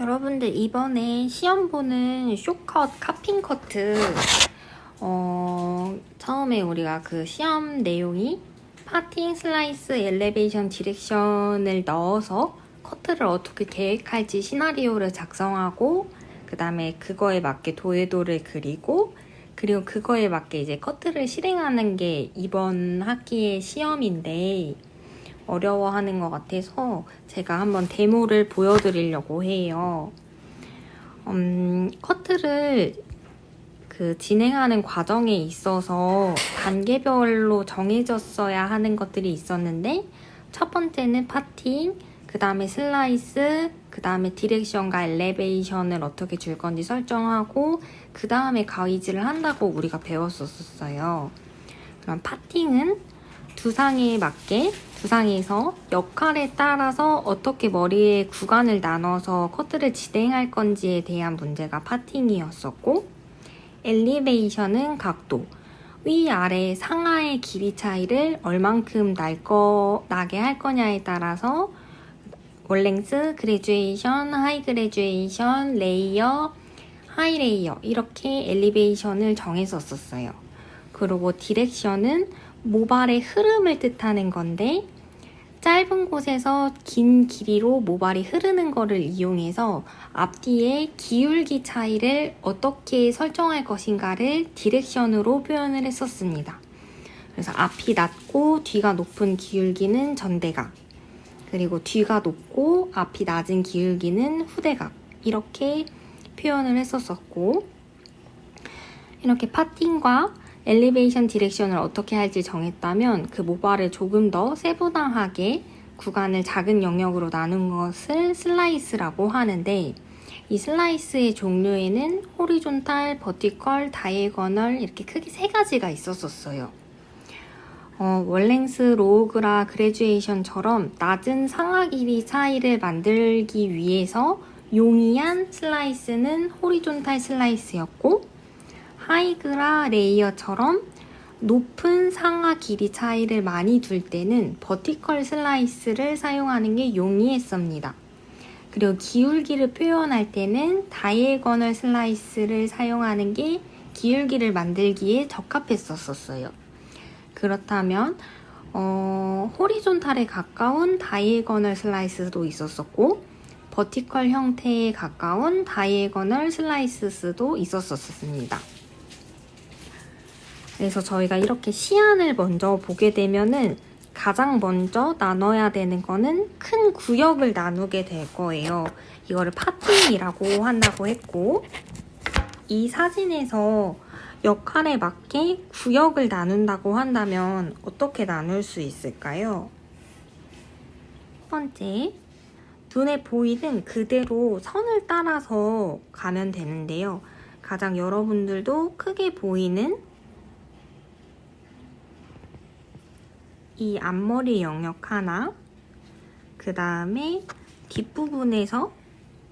여러분들 이번에 시험 보는 쇼컷, 카핑 커트 처음에 우리가 그 시험 내용이 파팅, 슬라이스, 엘리베이션, 디렉션을 넣어서 커트를 어떻게 계획할지 시나리오를 작성하고 그 다음에 그거에 맞게 도해도를 그리고 그리고 그거에 맞게 이제 커트를 실행하는 게 이번 학기의 시험인데 어려워하는 것 같아서 제가 한번 데모를 보여드리려고 해요. 커트를 진행하는 과정에 있어서 단계별로 정해졌어야 하는 것들이 있었는데 첫 번째는 파팅, 그 다음에 슬라이스, 그 다음에 디렉션과 엘리베이션을 어떻게 줄 건지 설정하고 그 다음에 가이즈를 한다고 우리가 배웠었어요. 그럼 파팅은 두상에 맞게 두상에서 역할에 따라서 어떻게 머리의 구간을 나눠서 커트를 진행할 건지에 대한 문제가 파팅이었었고, 엘리베이션은 각도, 위아래 상하의 길이 차이를 얼만큼 나게 할 거냐에 따라서 월랭스, 그레듀에이션, 하이 그레듀에이션, 레이어, 하이 레이어 이렇게 엘리베이션을 정했었어요. 그리고 디렉션은 모발의 흐름을 뜻하는 건데 짧은 곳에서 긴 길이로 모발이 흐르는 거를 이용해서 앞뒤의 기울기 차이를 어떻게 설정할 것인가를 디렉션으로 표현을 했었습니다. 그래서 앞이 낮고 뒤가 높은 기울기는 전대각, 그리고 뒤가 높고 앞이 낮은 기울기는 후대각 이렇게 표현을 했었고, 이렇게 파팅과 엘리베이션 디렉션을 어떻게 할지 정했다면 그 모발을 조금 더 세부당하게 구간을 작은 영역으로 나눈 것을 슬라이스라고 하는데, 이 슬라이스의 종류에는 호리존탈, 버티컬, 다이애거널 이렇게 크게 세 가지가 있었어요. 월랭스, 로우그라, 그레듀에이션처럼 낮은 상하 길이 차이를 만들기 위해서 용이한 슬라이스는 호리존탈 슬라이스였고, 하이그라, 레이어처럼 높은 상하 길이 차이를 많이 둘 때는 버티컬 슬라이스를 사용하는 게 용이했습니다. 그리고 기울기를 표현할 때는 다이애거널 슬라이스를 사용하는 게 기울기를 만들기에 적합했었어요. 그렇다면 호리존탈에 가까운 다이애거널 슬라이스도 있었었고 버티컬 형태에 가까운 다이애거널 슬라이스도 있었습니다. 그래서 저희가 이렇게 시안을 먼저 보게 되면은 가장 먼저 나눠야 되는 거는 큰 구역을 나누게 될 거예요. 이거를 파팅이라고 한다고 했고, 이 사진에서 역할에 맞게 구역을 나눈다고 한다면 어떻게 나눌 수 있을까요? 첫 번째, 눈에 보이는 그대로 선을 따라서 가면 되는데요. 가장 여러분들도 크게 보이는 이 앞머리 영역 하나, 그 다음에 뒷부분에서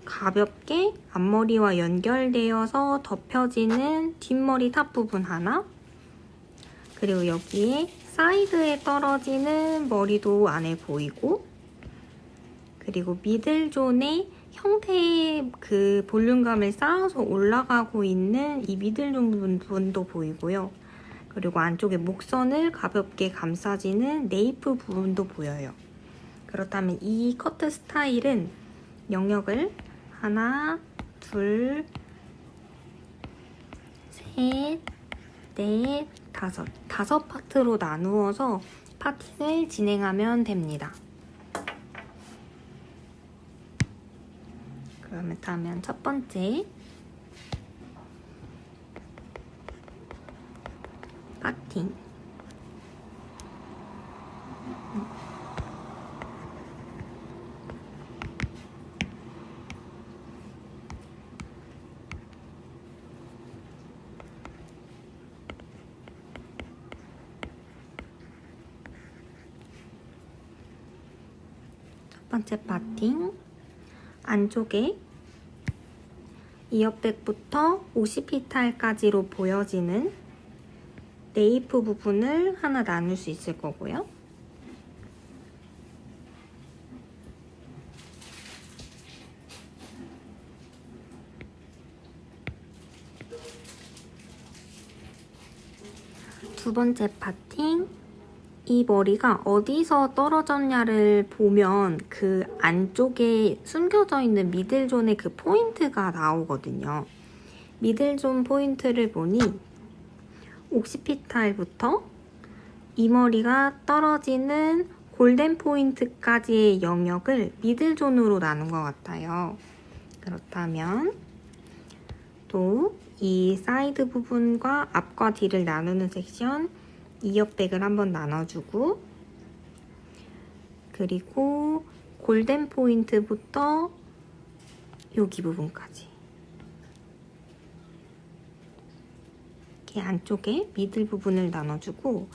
가볍게 앞머리와 연결되어서 덮여지는 뒷머리 탑 부분 하나, 그리고 여기에 사이드에 떨어지는 머리도 안에 보이고, 그리고 미들존의 형태의 그 볼륨감을 쌓아서 올라가고 있는 이 미들존 부분도 보이고요. 그리고 안쪽에 목선을 가볍게 감싸지는 네이프 부분도 보여요. 그렇다면 이 커트 스타일은 영역을 하나, 둘, 셋, 넷, 다섯 파트로 나누어서 파팅을 진행하면 됩니다. 그렇다면 첫 번째 파팅. 첫 번째 파팅. 안쪽에 이어백부터 오시피탈까지로 보여지는 네이프 부분을 하나 나눌 수 있을 거고요. 두 번째 파팅. 이 머리가 어디서 떨어졌냐를 보면 그 안쪽에 숨겨져 있는 미들존의 그 포인트가 나오거든요. 미들존 포인트를 보니 옥시피탈부터 이 머리가 떨어지는 골든 포인트까지의 영역을 미들존으로 나눈 것 같아요. 그렇다면 또 이 사이드 부분과 앞과 뒤를 나누는 섹션 이어백을 한번 나눠주고, 그리고 골든 포인트부터 여기 부분까지 이렇게 안쪽에 미들 부분을 나눠주고,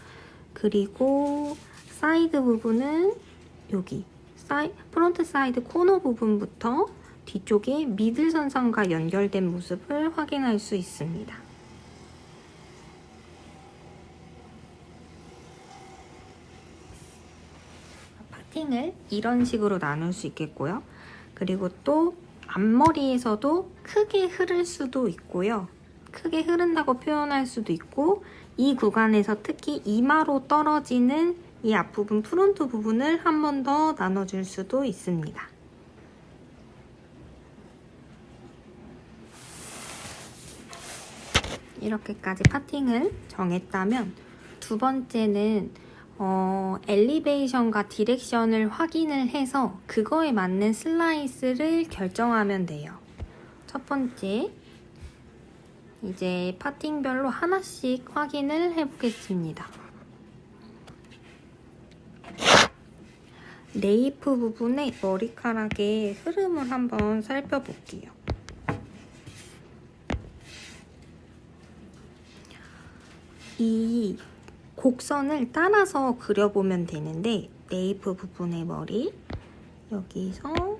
그리고 사이드 부분은 여기 프론트 사이드 코너 부분부터 뒤쪽에 미들 선상과 연결된 모습을 확인할 수 있습니다. 파팅을 이런 식으로 나눌 수 있겠고요. 그리고 또 앞머리에서도 크게 흐를 수도 있고요. 크게 흐른다고 표현할 수도 있고, 이 구간에서 특히 이마로 떨어지는 이 앞부분 프론트 부분을 한 번 더 나눠줄 수도 있습니다. 이렇게까지 파팅을 정했다면 두 번째는 엘리베이션과 디렉션을 확인을 해서 그거에 맞는 슬라이스를 결정하면 돼요. 첫 번째, 이제 파팅별로 하나씩 확인을 해보겠습니다. 네이프 부분의 머리카락의 흐름을 한번 살펴볼게요. 이 곡선을 따라서 그려보면 되는데, 네이프 부분의 머리 여기서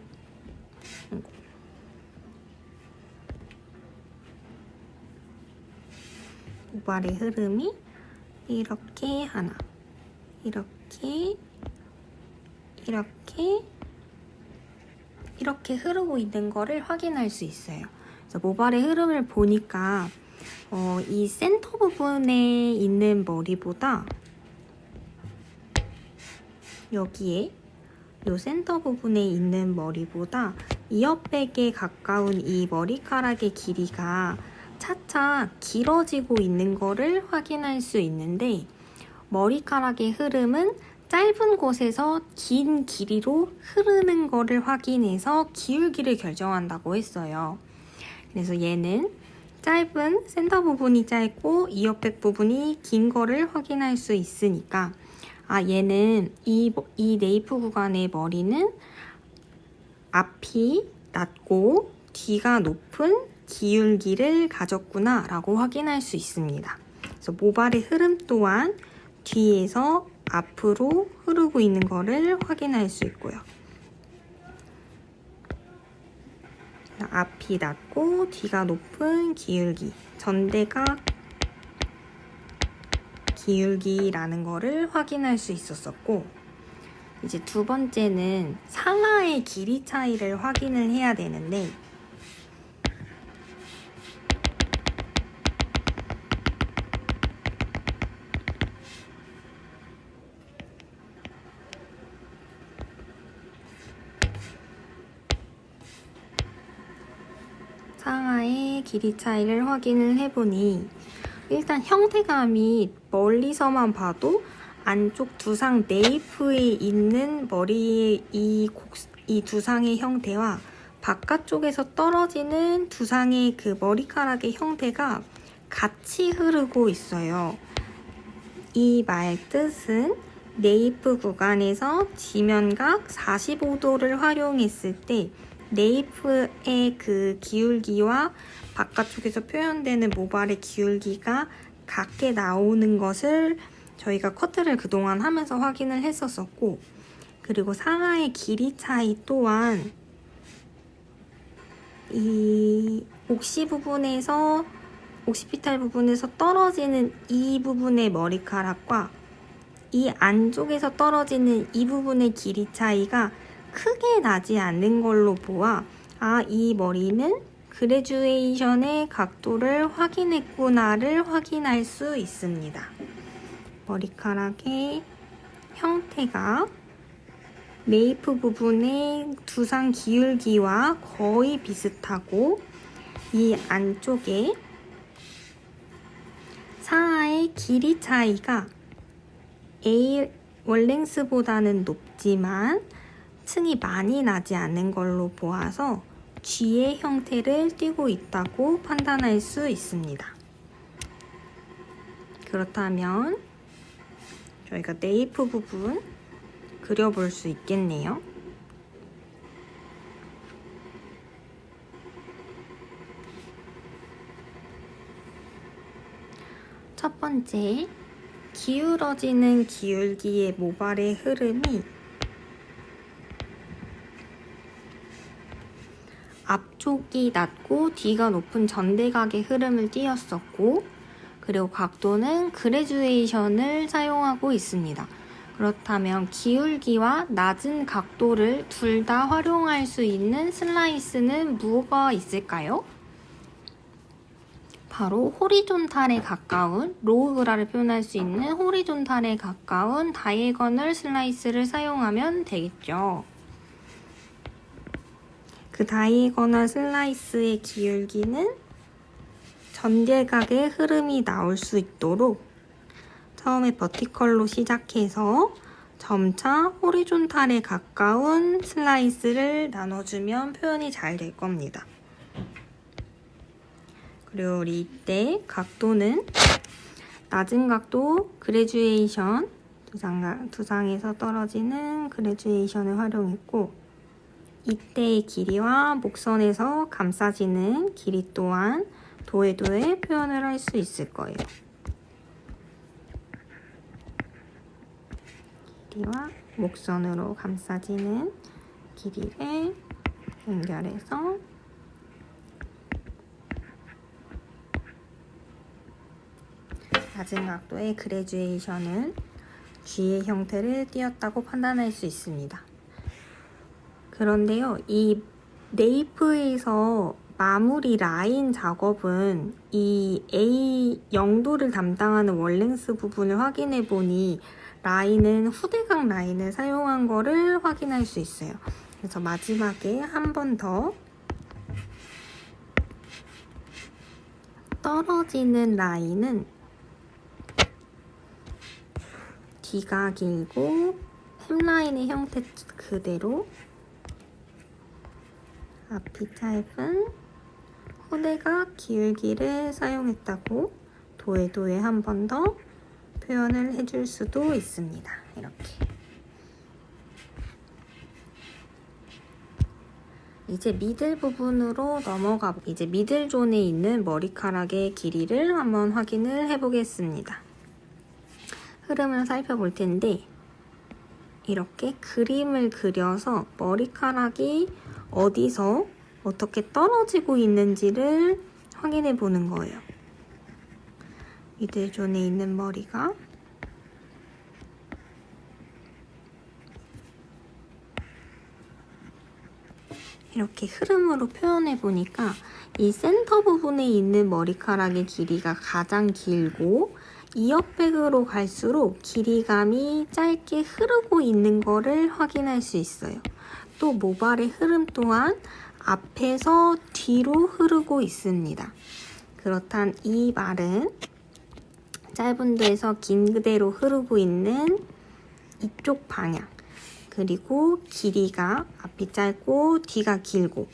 모발의 흐름이 이렇게 하나, 이렇게 흐르고 있는 거를 확인할 수 있어요. 그래서 모발의 흐름을 보니까 이 센터 부분에 있는 머리보다 여기에 이 센터 부분에 있는 머리보다 이어백에 가까운 이 머리카락의 길이가 차차 길어지고 있는 거를 확인할 수 있는데, 머리카락의 흐름은 짧은 곳에서 긴 길이로 흐르는 거를 확인해서 기울기를 결정한다고 했어요. 그래서 얘는 짧은 센터 부분이 짧고 이어백 부분이 긴 거를 확인할 수 있으니까, 얘는 이 네이프 구간의 머리는 앞이 낮고 뒤가 높은 기울기를 가졌구나 라고 확인할 수 있습니다. 그래서 모발의 흐름 또한 뒤에서 앞으로 흐르고 있는 거를 확인할 수 있고요. 앞이 낮고 뒤가 높은 기울기, 전대각 기울기라는 거를 확인할 수 있었었고, 이제 두 번째는 상하의 길이 차이를 확인을 해야 되는데, 상하의 길이 차이를 확인을 해보니, 일단 형태감이 멀리서만 봐도 안쪽 두상 네이프에 있는 머리의 이 두상의 형태와 바깥쪽에서 떨어지는 두상의 그 머리카락의 형태가 같이 흐르고 있어요. 이 말 뜻은 네이프 구간에서 지면각 45도를 활용했을 때 네이프의 그 기울기와 바깥쪽에서 표현되는 모발의 기울기가 같게 나오는 것을 저희가 커트를 그동안 하면서 확인을 했었었고, 그리고 상하의 길이 차이 또한 이 옥시피탈 부분에서 떨어지는 이 부분의 머리카락과 이 안쪽에서 떨어지는 이 부분의 길이 차이가 크게 나지 않는 걸로 보아 이 머리는 그레듀에이션의 각도를 확인했구나를 확인할 수 있습니다. 머리카락의 형태가 메이프 부분의 두상 기울기와 거의 비슷하고 이 안쪽에 사하의 길이 차이가 A 월랭스보다는 높지만 층이 많이 나지 않은 걸로 보아서 G의 형태를 띠고 있다고 판단할 수 있습니다. 그렇다면 저희가 네이프 부분 그려볼 수 있겠네요. 첫 번째, 기울어지는 기울기의 모발의 흐름이 앞쪽이 낮고 뒤가 높은 전대각의 흐름을 띄었었고, 그리고 각도는 그래주에이션을 사용하고 있습니다. 그렇다면 기울기와 낮은 각도를 둘 다 활용할 수 있는 슬라이스는 뭐가 있을까요? 바로 호리존탈에 가까운, 로우그라를 표현할 수 있는 호리존탈에 가까운 다이애거널 슬라이스를 사용하면 되겠죠. 그 다이애거널 슬라이스의 기울기는 전대각의 흐름이 나올 수 있도록 처음에 버티컬로 시작해서 점차 호리존탈에 가까운 슬라이스를 나눠주면 표현이 잘 될 겁니다. 그리고 우리 이때 각도는 낮은 각도 그래주에이션, 두상에서 떨어지는 그래주에이션을 활용했고, 이때의 길이와 목선에서 감싸지는 길이 또한 도에도에 표현을 할 수 있을 거예요. 길이와 목선으로 감싸지는 길이를 연결해서 낮은 각도의 그래주에이션을 G의 형태를 띄었다고 판단할 수 있습니다. 그런데요, 이 네이프에서 마무리 라인 작업은 이 A 영도를 담당하는 월랭스 부분을 확인해 보니 라인은 후대각 라인을 사용한 거를 확인할 수 있어요. 그래서 마지막에 한 번 더 떨어지는 라인은 뒤가 길고 햄라인의 형태 그대로 앞이 짧은 후대각 기울기를 사용했다고 도에도에 한 번 더 표현을 해줄 수도 있습니다. 이렇게. 이제 미들 부분으로 넘어가 이제 미들 존에 있는 머리카락의 길이를 한번 확인을 해보겠습니다. 흐름을 살펴볼 텐데 이렇게 그림을 그려서 머리카락이 어디서 어떻게 떨어지고 있는지를 확인해 보는 거예요. 미들존에 있는 머리가 이렇게 흐름으로 표현해 보니까 이 센터 부분에 있는 머리카락의 길이가 가장 길고 이어백으로 갈수록 길이감이 짧게 흐르고 있는 거를 확인할 수 있어요. 또 모발의 흐름 또한 앞에서 뒤로 흐르고 있습니다. 그렇단 이 말은 짧은 데에서 긴 그대로 흐르고 있는 이쪽 방향, 그리고 길이가 앞이 짧고 뒤가 길고,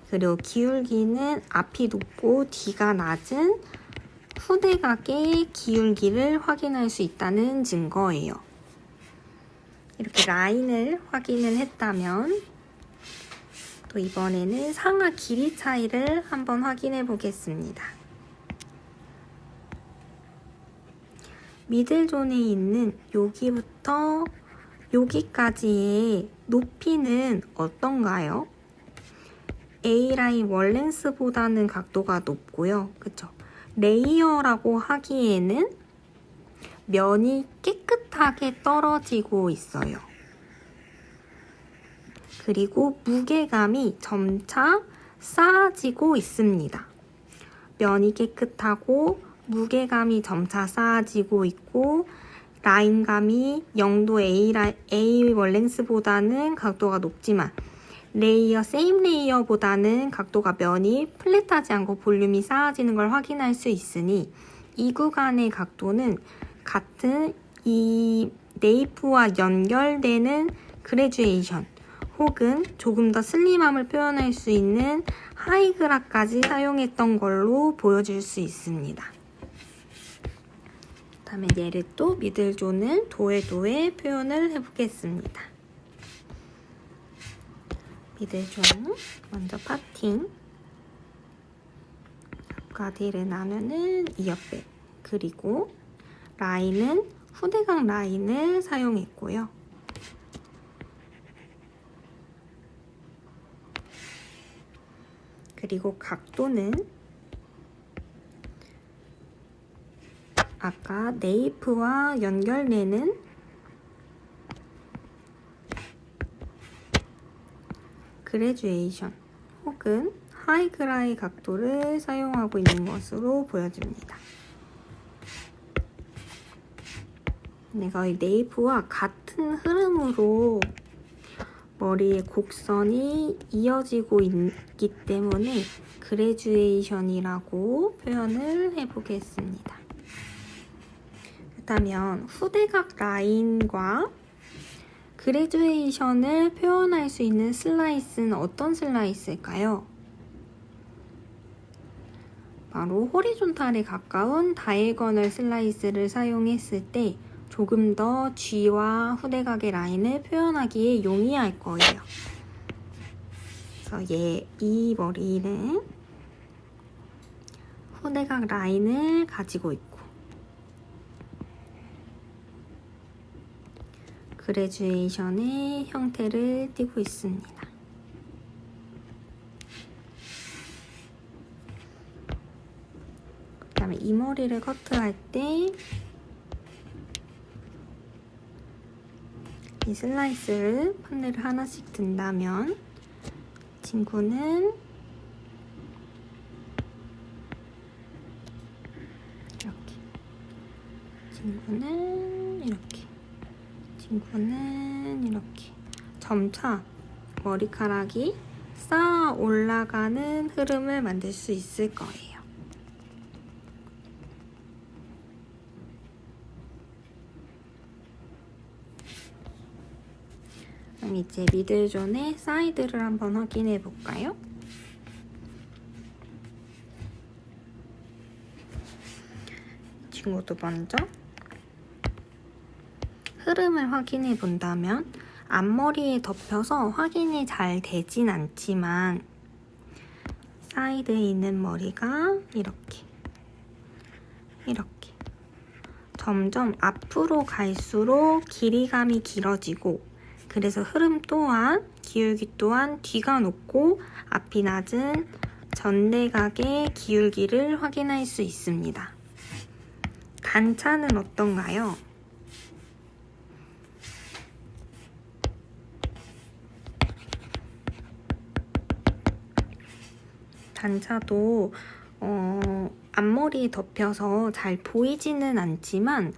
그리고 기울기는 앞이 높고 뒤가 낮은 후대각의 기울기를 확인할 수 있다는 증거예요. 이렇게 라인을 확인을 했다면 또 이번에는 상하 길이 차이를 한번 확인해 보겠습니다. 미들존에 있는 여기부터 여기까지의 높이는 어떤가요? A라인 월랭스보다는 각도가 높고요. 그쵸? 레이어라고 하기에는 면이 깨끗하게 떨어지고 있어요. 그리고 무게감이 점차 쌓아지고 있습니다. 면이 깨끗하고 무게감이 점차 쌓아지고 있고 라인감이 0도 A 월랭스보다는 각도가 높지만 레이어 세임 레이어보다는 각도가 면이 플랫하지 않고 볼륨이 쌓아지는 걸 확인할 수 있으니 이 구간의 각도는 같은 이 네이프와 연결되는 그래듀에이션 혹은 조금 더 슬림함을 표현할 수 있는 하이그라까지 사용했던 걸로 보여줄 수 있습니다. 다음에 얘를 또 미들존을 도에도에 표현을 해보겠습니다. 미들존 먼저 파팅, 앞과 뒤를 나누는 이어백, 그리고 라인은 후대각 라인을 사용했고요. 그리고 각도는 아까 네이프와 연결되는 그래듀에이션 혹은 하이그라의 각도를 사용하고 있는 것으로 보여집니다. 거의 네이프와 같은 흐름으로 머리의 곡선이 이어지고 있기 때문에 그래듀에이션이라고 표현을 해보겠습니다. 그렇다면 후대각 라인과 그래듀에이션을 표현할 수 있는 슬라이스는 어떤 슬라이스일까요? 바로 호리존탈에 가까운 다이애거널 슬라이스를 사용했을 때 조금 더 G와 후대각의 라인을 표현하기에 용이할 거예요. 그래서 이 머리는 후대각 라인을 가지고 있고 그래듀에이션의 형태를 띠고 있습니다. 그 다음에 이 머리를 커트할 때 이 슬라이스를 판넬을 하나씩 든다면 친구는 이렇게, 친구는 이렇게, 친구는 이렇게 점차 머리카락이 쌓아 올라가는 흐름을 만들 수 있을 거예요. 그럼 이제 미들존의 사이드를 한번 확인해 볼까요? 친구도 먼저 흐름을 확인해 본다면 앞머리에 덮여서 확인이 잘 되진 않지만 사이드에 있는 머리가 이렇게 점점 앞으로 갈수록 길이감이 길어지고 그래서 흐름 또한 기울기 또한 뒤가 높고 앞이 낮은 전대각의 기울기를 확인할 수 있습니다. 단차는 어떤가요? 단차도 앞머리에 덮여서 잘 보이지는 않지만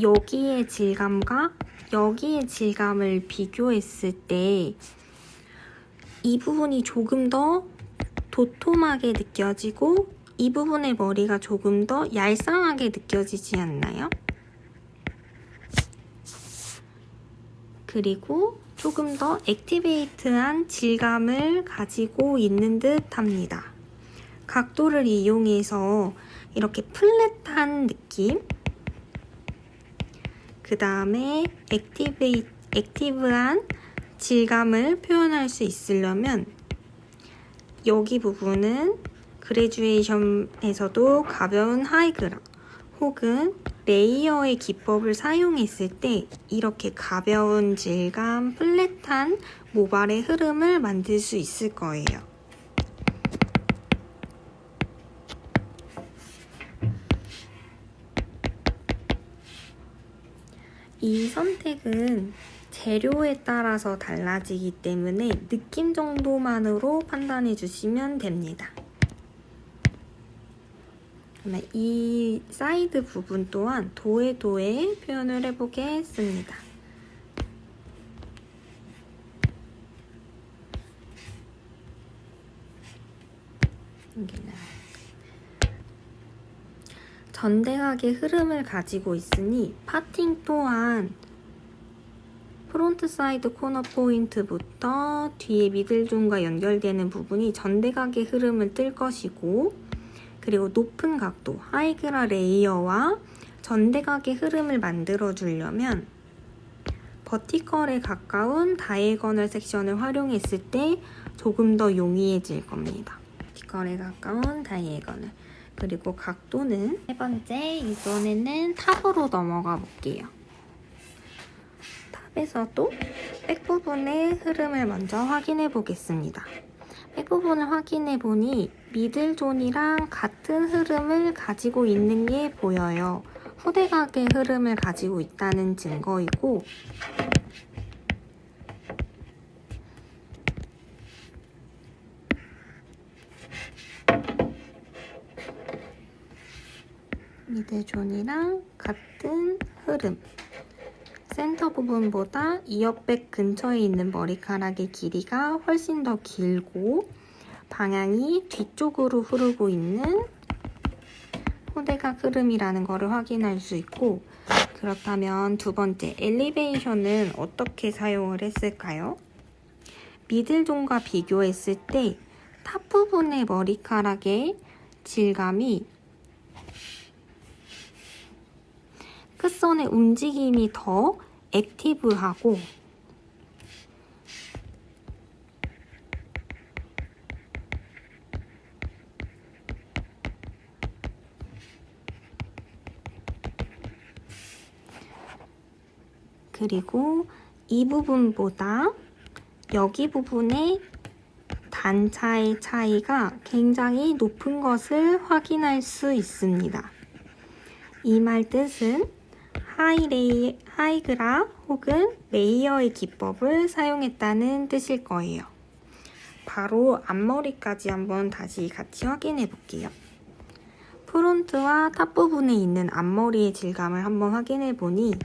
여기의 질감과 여기의 질감을 비교했을 때 이 부분이 조금 더 도톰하게 느껴지고 이 부분의 머리가 조금 더 얄쌍하게 느껴지지 않나요? 그리고 조금 더 액티베이트한 질감을 가지고 있는 듯 합니다. 각도를 이용해서 이렇게 플랫한 느낌, 그 다음에 액티브한 질감을 표현할 수 있으려면 여기 부분은 그래듀에이션에서도 가벼운 하이그라 혹은 레이어의 기법을 사용했을 때 이렇게 가벼운 질감, 플랫한 모발의 흐름을 만들 수 있을 거예요. 이 선택은 재료에 따라서 달라지기 때문에 느낌 정도만으로 판단해 주시면 됩니다. 그러면 이 사이드 부분 또한 도에도에 표현을 해보겠습니다. 전대각의 흐름을 가지고 있으니 파팅 또한 프론트 사이드 코너 포인트부터 뒤에 미들존과 연결되는 부분이 전대각의 흐름을 뜰 것이고, 그리고 높은 각도 하이그라 레이어와 전대각의 흐름을 만들어 주려면 버티컬에 가까운 다이애거널 섹션을 활용했을 때 조금 더 용이해질 겁니다. 버티컬에 가까운 다이애거널. 그리고 각도는 세 번째, 이번에는 탑으로 넘어가 볼게요. 탑에서도 백 부분의 흐름을 먼저 확인해 보겠습니다. 백 부분을 확인해 보니 미들존이랑 같은 흐름을 가지고 있는 게 보여요. 후대각의 흐름을 가지고 있다는 증거이고, 미들존이랑 같은 흐름. 센터 부분보다 이어백 근처에 있는 머리카락의 길이가 훨씬 더 길고 방향이 뒤쪽으로 흐르고 있는 후대각 흐름이라는 것을 확인할 수 있고, 그렇다면 두 번째, 엘리베이션은 어떻게 사용을 했을까요? 미들존과 비교했을 때 탑 부분의 머리카락의 질감이 끝선의 움직임이 더 액티브하고 그리고 이 부분보다 여기 부분의 단차의 차이가 굉장히 높은 것을 확인할 수 있습니다. 이 말 뜻은 하이그라 혹은 레이어의 기법을 사용했다는 뜻일 거예요. 바로 앞머리까지 한번 다시 같이 확인해 볼게요. 프론트와 탑 부분에 있는 앞머리의 질감을 한번 확인해 보니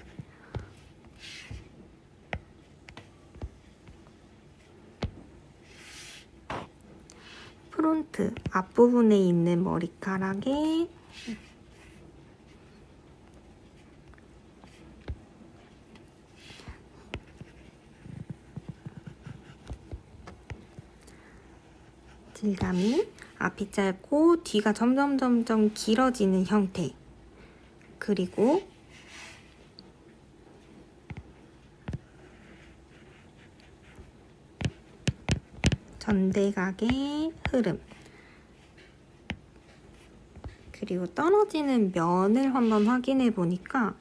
프론트 앞부분에 있는 머리카락의 질감이 앞이 짧고 뒤가 점점 길어지는 형태, 그리고 전대각의 흐름, 그리고 떨어지는 면을 한번 확인해 보니까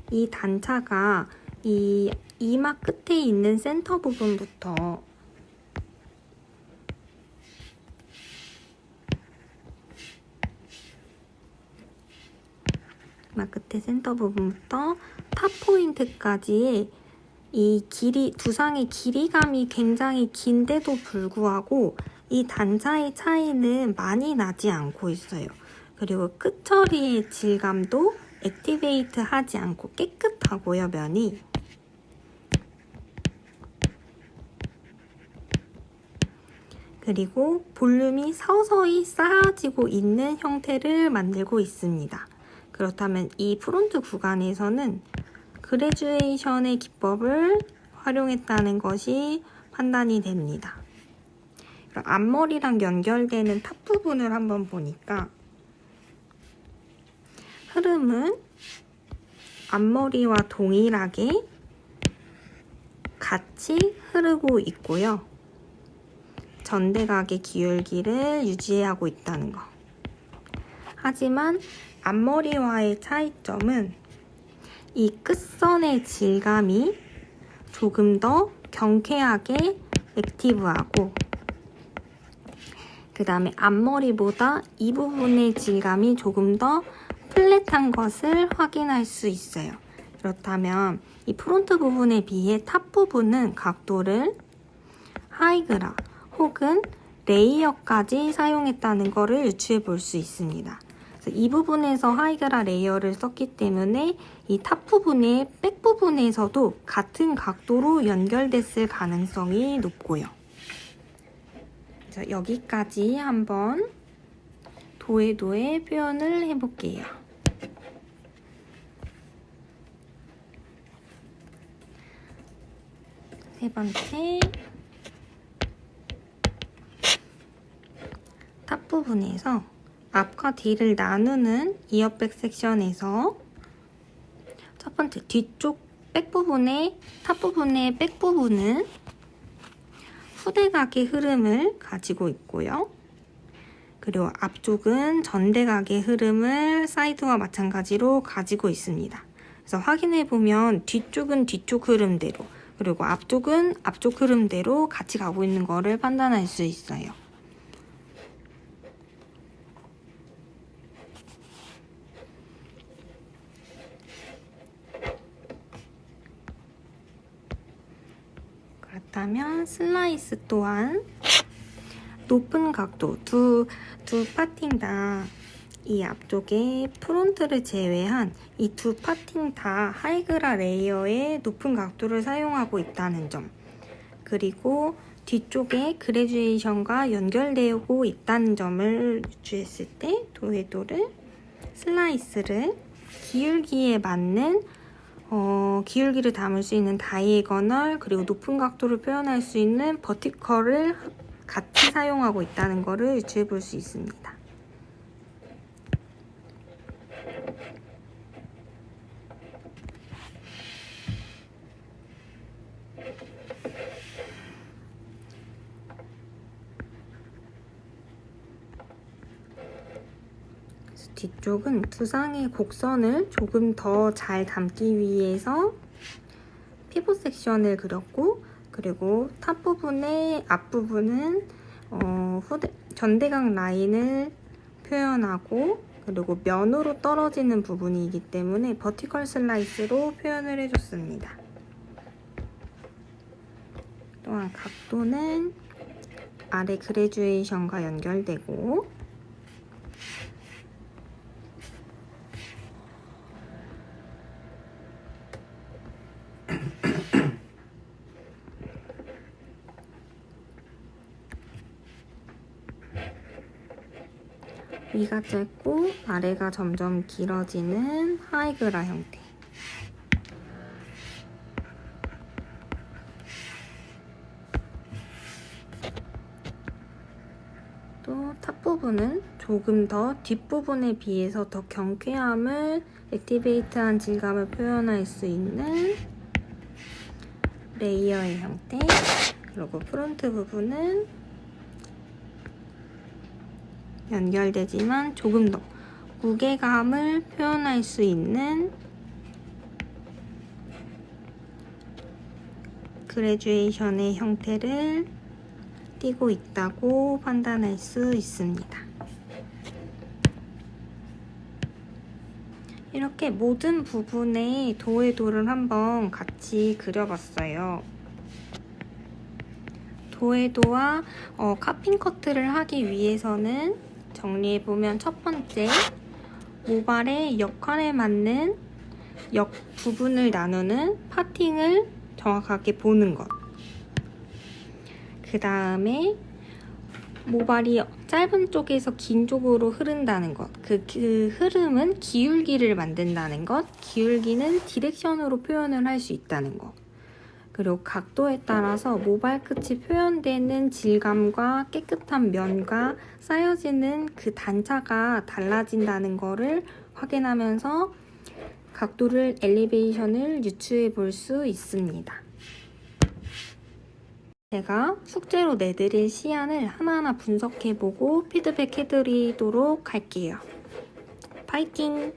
이 단차가 이 이마 끝에 있는 센터 부분부터 이마 끝에 센터 부분부터 탑 포인트까지의 이 길이, 두상의 길이감이 굉장히 긴데도 불구하고 이 단차의 차이는 많이 나지 않고 있어요. 그리고 끝처리의 질감도 액티베이트 하지 않고 깨끗하고요, 면이. 그리고 볼륨이 서서히 쌓아지고 있는 형태를 만들고 있습니다. 그렇다면 이 프론트 구간에서는 그래주에이션의 기법을 활용했다는 것이 판단이 됩니다. 앞머리랑 연결되는 탑 부분을 한번 보니까 흐름은 앞머리와 동일하게 같이 흐르고 있고요. 전대각의 기울기를 유지하고 있다는 거. 하지만 앞머리와의 차이점은 이 끝선의 질감이 조금 더 경쾌하게 액티브하고, 그 다음에 앞머리보다 이 부분의 질감이 조금 더 플랫한 것을 확인할 수 있어요. 그렇다면 이 프론트 부분에 비해 탑 부분은 각도를 하이그라 혹은 레이어까지 사용했다는 것을 유추해 볼 수 있습니다. 그래서 이 부분에서 하이그라 레이어를 썼기 때문에 이 탑 부분의 백 부분에서도 같은 각도로 연결됐을 가능성이 높고요. 그래서 여기까지 한번 도에도에 표현을 해볼게요. 세 번째, 탑 부분에서 앞과 뒤를 나누는 이어백 섹션에서 첫 번째 뒤쪽 백 부분의 탑 부분의 백 부분은 후대각의 흐름을 가지고 있고요. 그리고 앞쪽은 전대각의 흐름을 사이드와 마찬가지로 가지고 있습니다. 그래서 확인해 보면 뒤쪽은 뒤쪽 흐름대로, 그리고 앞쪽은 앞쪽 흐름대로 같이 가고 있는 거를 판단할 수 있어요. 그렇다면 슬라이스 또한 높은 각도, 두 파팅 다 이 앞쪽에 프론트를 제외한 이 두 파팅 다 하이그라 레이어의 높은 각도를 사용하고 있다는 점, 그리고 뒤쪽에 그래듀에이션과 연결되고 있다는 점을 유추했을 때 도에도를 슬라이스를 기울기에 맞는 기울기를 담을 수 있는 다이애거널, 그리고 높은 각도를 표현할 수 있는 버티컬을 같이 사용하고 있다는 것을 유추해 볼 수 있습니다. 뒤쪽은 두상의 곡선을 조금 더 잘 담기 위해서 피봇 섹션을 그렸고, 그리고 탑 부분의 앞부분은 전대각 라인을 표현하고, 그리고 면으로 떨어지는 부분이기 때문에 버티컬 슬라이스로 표현을 해줬습니다. 또한 각도는 아래 그래듀에이션과 연결되고, 위가 짧고 아래가 점점 길어지는 하이그라 형태. 또 탑 부분은 조금 더 뒷부분에 비해서 더 경쾌함을, 액티베이트한 질감을 표현할 수 있는 레이어의 형태. 그리고 프론트 부분은 연결되지만 조금 더 무게감을 표현할 수 있는 그래듀에이션의 형태를 띠고 있다고 판단할 수 있습니다. 이렇게 모든 부분에 도에도를 한번 같이 그려봤어요. 도에도와 카핑 커트를 하기 위해서는 정리해보면 첫 번째, 모발의 역할에 맞는 역 부분을 나누는 파팅을 정확하게 보는 것. 그 다음에 모발이 짧은 쪽에서 긴 쪽으로 흐른다는 것. 그 흐름은 기울기를 만든다는 것. 기울기는 디렉션으로 표현을 할 수 있다는 것. 그리고 각도에 따라서 모발 끝이 표현되는 질감과 깨끗한 면과 쌓여지는 그 단차가 달라진다는 것을 확인하면서 각도를, 엘리베이션을 유추해 볼 수 있습니다. 제가 숙제로 내드릴 시안을 하나하나 분석해보고 피드백 해드리도록 할게요. 파이팅!